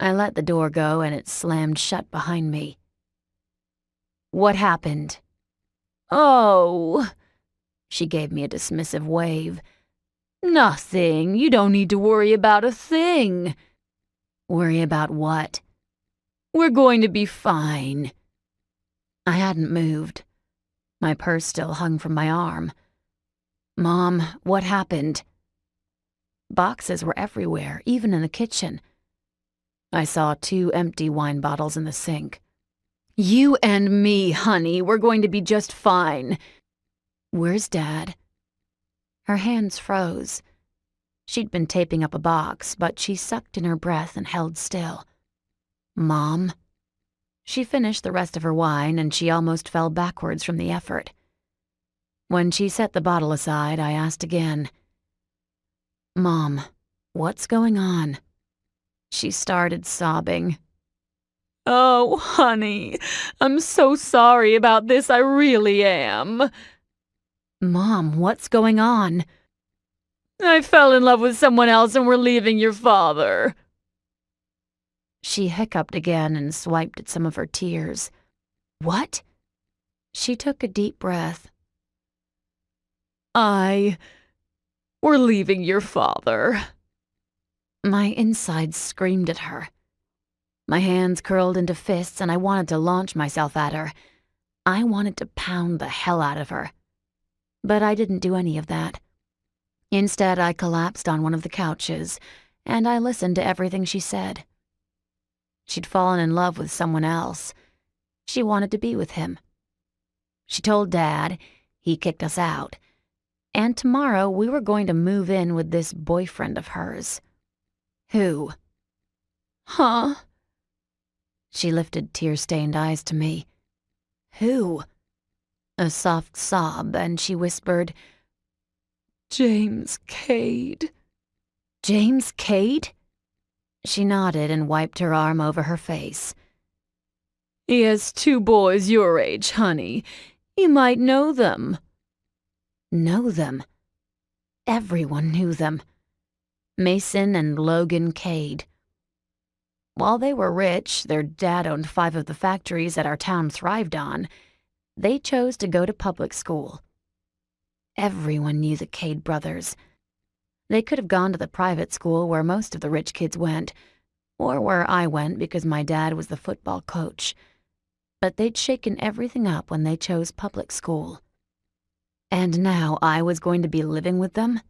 I let the door go and it slammed shut behind me. "What happened?" "Oh," she gave me a dismissive wave. "Nothing. You don't need to worry about a thing." "Worry about what?" "We're going to be fine." I hadn't moved. My purse still hung from my arm. "Mom, what happened?" Boxes were everywhere, even in the kitchen. I saw 2 empty wine bottles in the sink. "You and me, honey, we're going to be just fine." "Where's Dad?" Her hands froze. She'd been taping up a box, but she sucked in her breath and held still. "Mom?" She finished the rest of her wine, and she almost fell backwards from the effort. When she set the bottle aside, I asked again, "Mom, what's going on?" She started sobbing. "Oh, honey, I'm so sorry about this, I really am." "Mom, what's going on?" "I fell in love with someone else and we're leaving your father." She hiccuped again and swiped at some of her tears. "What?" She took a deep breath. We're leaving your father." My insides screamed at her. My hands curled into fists and I wanted to launch myself at her. I wanted to pound the hell out of her. But I didn't do any of that. Instead, I collapsed on one of the couches, and I listened to everything she said. She'd fallen in love with someone else. She wanted to be with him. She told Dad. He kicked us out. And tomorrow we were going to move in with this boyfriend of hers. Who? "Huh?" She lifted tear-stained eyes to me. Who? A soft sob, and she whispered, "James Kade." "James Kade?" She nodded and wiped her arm over her face. "He has 2 boys your age, honey. You might know them." Know them? Everyone knew them. Mason and Logan Kade. While they were rich, their dad owned 5 of the factories that our town thrived on. They chose to go to public school. Everyone knew the Kade brothers. They could have gone to the private school where most of the rich kids went, or where I went because my dad was the football coach. But they'd shaken everything up when they chose public school. And now I was going to be living with them?